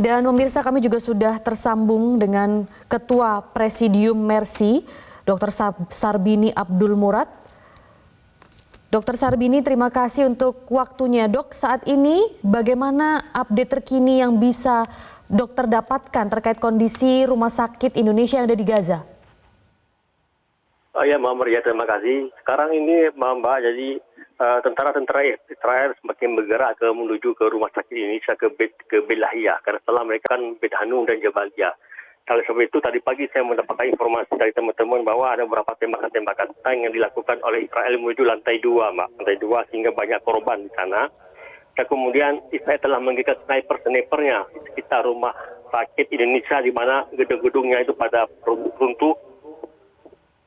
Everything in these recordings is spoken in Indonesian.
Dan pemirsa, kami juga sudah tersambung dengan Ketua Presidium Mercy, Dr. Sarbini Abdul Murad. Dr. Sarbini, terima kasih untuk waktunya. Dok, saat ini bagaimana update terkini yang bisa dokter dapatkan terkait kondisi rumah sakit Indonesia yang ada di Gaza? Ya Mbak Maria, terima kasih. Sekarang ini Mbak, jadi tentara-tentara Israel semakin bergerak menuju ke rumah sakit Indonesia ke Bet Lahia, karena setelah mereka kan Bet Hanun dan Jabalia. Oleh sebab itu tadi pagi saya mendapatkan informasi dari teman-teman bahwa ada beberapa tembakan-tembakan tank yang dilakukan oleh Israel menuju lantai 2, Mbak. Lantai 2 sehingga banyak korban di sana. Dan kemudian Israel telah mengikat sniper-snipernya di sekitar rumah sakit Indonesia di mana gedung-gedungnya itu pada runtuh.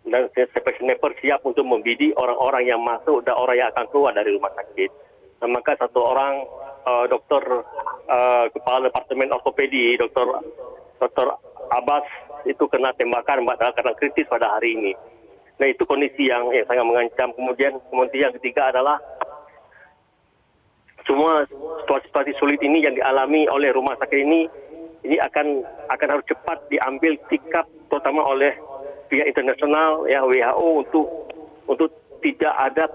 Dan sniper siap untuk membidik orang-orang yang masuk dan orang yang akan keluar dari rumah sakit. Dan maka satu orang dokter kepala departemen ortopedi, Dr. Abbas itu kena tembakan dalam keadaan kritis pada hari ini. Nah, itu kondisi yang sangat mengancam. Kemudian yang ketiga adalah semua situasi sulit ini yang dialami oleh rumah sakit ini akan harus cepat diambil sikap terutama oleh pihak internasional ya WHO untuk tidak ada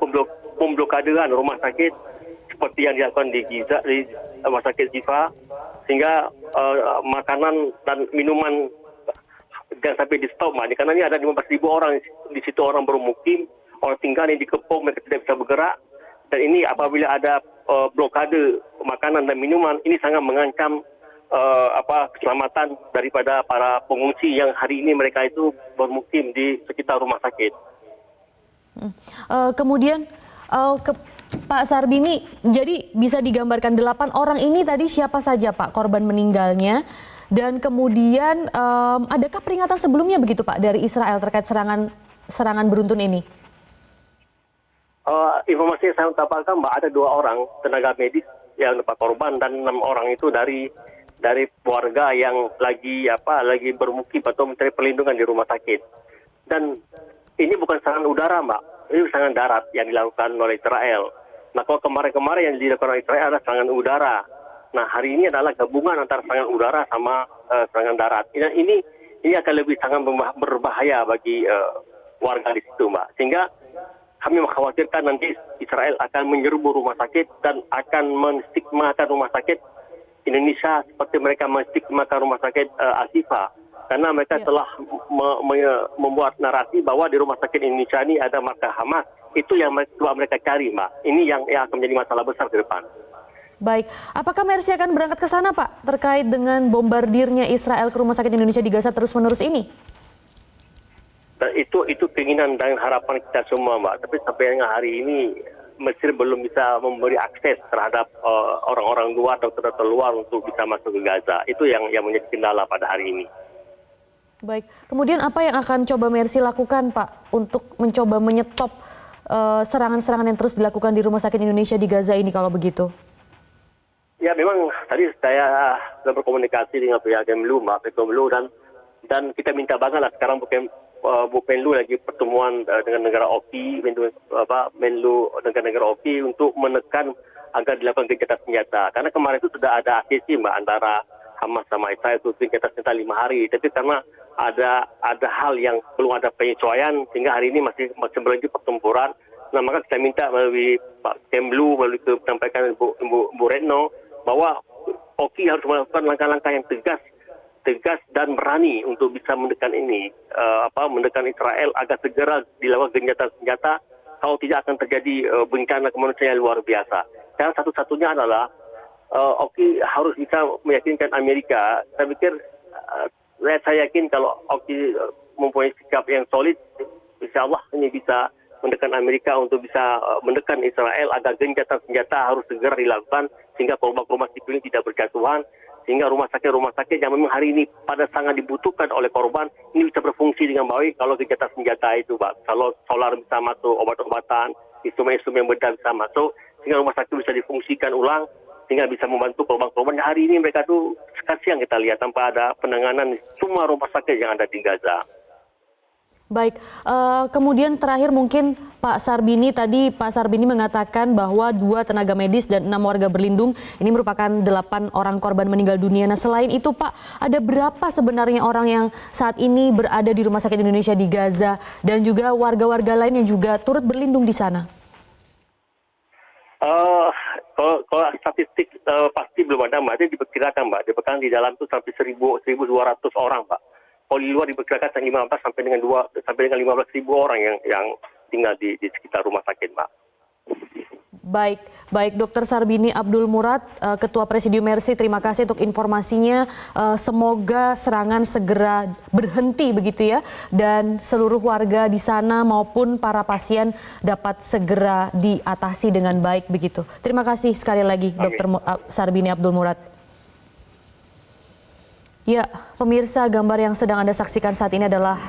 pemblokadean rumah sakit seperti yang dilakukan di Giza, di rumah sakit Zifa, sehingga makanan dan minuman jangan sampai di stop, karena ini ada 15.000 orang di situ, orang bermukim, orang tinggal yang dikepung, mereka tidak bisa bergerak, dan ini apabila ada blokade makanan dan minuman, ini sangat mengancam keselamatan daripada para pengungsi yang hari ini mereka itu bermukim di sekitar rumah sakit. Kemudian Pak Sarbini, jadi bisa digambarkan 8 orang ini tadi siapa saja Pak korban meninggalnya, dan kemudian adakah peringatan sebelumnya begitu Pak dari Israel terkait serangan beruntun ini? Informasi yang saya dapatkan Mbak, ada 2 orang tenaga medis yang dapat korban dan 6 orang itu dari warga yang lagi bermukim atau mencari perlindungan di rumah sakit. Dan ini bukan serangan udara Mbak, ini serangan darat yang dilakukan oleh Israel. Nah, kalau kemarin-kemarin yang dilakukan oleh Israel adalah serangan udara. Nah, hari ini adalah gabungan antara serangan udara sama serangan darat. Ini akan lebih sangat berbahaya bagi warga di situ Mbak. Sehingga kami mengkhawatirkan nanti Israel akan menyerbu rumah sakit dan akan menstigmakan rumah sakit Indonesia seperti mereka menstigmakan rumah sakit Al-Shifa. Karena mereka telah membuat narasi bahwa di rumah sakit Indonesia ini ada markah Hamas. Itu yang mereka cari, Mbak. Ini yang akan menjadi masalah besar ke depan. Baik, apakah Mercy akan berangkat ke sana, Pak, terkait dengan bombardirnya Israel ke rumah sakit Indonesia di Gaza terus-menerus ini? Dan itu keinginan dan harapan kita semua, Mbak. Tapi sampai dengan hari ini Mesir belum bisa memberi akses terhadap orang-orang luar, dokter-dokter luar untuk bisa masuk ke Gaza. Itu yang menjadi kendala pada hari ini. Baik, kemudian apa yang akan coba Mercy lakukan, Pak, untuk mencoba menyetop serangan-serangan yang terus dilakukan di rumah sakit Indonesia di Gaza ini kalau begitu? Ya, memang tadi saya sudah berkomunikasi dengan pihak Kemlu, Mbak, dan kita minta banget lah sekarang Bu Menlu lagi pertemuan dengan negara OKI, Menlu negara-negara OKI untuk menekan agar dilakukan gencatan senjata. Karena kemarin itu sudah ada ACC, Mbak, antara Hamas sama Israel itu gencatan senjata 5 hari. Tapi karena ada hal yang belum ada penyesuaian sehingga hari ini masih berlanjut pertempuran. Nah, maka kita minta melalui Pak Kemlu, melalui penyampaikan Bu Retno, bahwa OKI harus melakukan langkah-langkah yang tegas dan berani untuk bisa mendekan Israel agar segera dilakukan gencatan senjata. Kalau tidak akan terjadi bencana kemanusiaan yang luar biasa. Dan satu-satunya adalah OKI harus bisa meyakinkan Amerika. Saya pikir saya yakin kalau OKI mempunyai sikap yang solid, insya Allah ini bisa mendekan Amerika untuk bisa mendekan Israel agar gencatan senjata harus segera dilakukan sehingga korban-korban sipil ini tidak berjatuhan, sehingga rumah sakit yang memang hari ini pada sangat dibutuhkan oleh korban ini bisa berfungsi dengan baik kalau gencatan senjata itu, Pak. Kalau solar bisa masuk, obat-obatan, instrumen-instrumen bedah bisa masuk, sehingga rumah sakit bisa difungsikan ulang, sehingga bisa membantu korban-korban. Hari ini mereka tuh kasihan kita lihat tanpa ada penanganan semua rumah sakit yang ada di Gaza. Baik, kemudian terakhir mungkin Pak Sarbini, tadi Pak Sarbini mengatakan bahwa 2 tenaga medis dan 6 warga berlindung ini merupakan 8 orang korban meninggal dunia. Nah selain itu Pak, ada berapa sebenarnya orang yang saat ini berada di Rumah Sakit Indonesia di Gaza dan juga warga-warga lain yang juga turut berlindung di sana? Kalau statistik pasti belum ada, Mbak. Dia diperkirakan, Mbak. Diperkirakan di dalam itu sampai 1.200 orang, Mbak. Kalau di luar diperkirakan 15 sampai dengan 15.000 orang yang tinggal di sekitar rumah sakit, Mbak. Baik, Dr. Sarbini Abdul Murad, Ketua Presidium Mercy, terima kasih untuk informasinya. Semoga serangan segera berhenti begitu ya, dan seluruh warga di sana maupun para pasien dapat segera diatasi dengan baik begitu. Terima kasih sekali lagi, Dr. Sarbini Abdul Murad. Ya, pemirsa, gambar yang sedang Anda saksikan saat ini adalah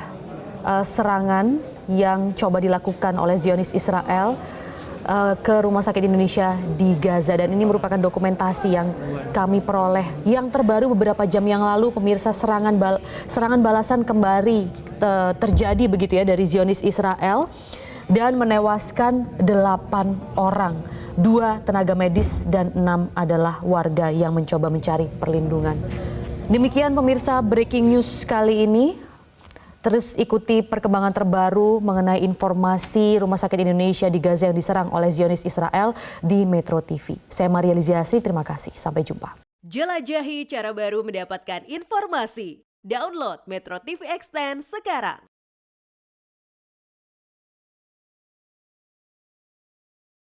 serangan yang coba dilakukan oleh Zionis Israel ke Rumah Sakit Indonesia di Gaza, dan ini merupakan dokumentasi yang kami peroleh yang terbaru beberapa jam yang lalu. Pemirsa, serangan balasan kembali terjadi begitu ya dari Zionis Israel dan menewaskan 8 orang, 2 tenaga medis dan 6 adalah warga yang mencoba mencari perlindungan. Demikian pemirsa breaking news kali ini. Terus ikuti perkembangan terbaru mengenai informasi Rumah Sakit Indonesia di Gaza yang diserang oleh Zionis Israel di Metro TV. Saya Maria Liziasi, terima kasih. Sampai jumpa. Jelajahi cara baru mendapatkan informasi. Download Metro TV Extend sekarang.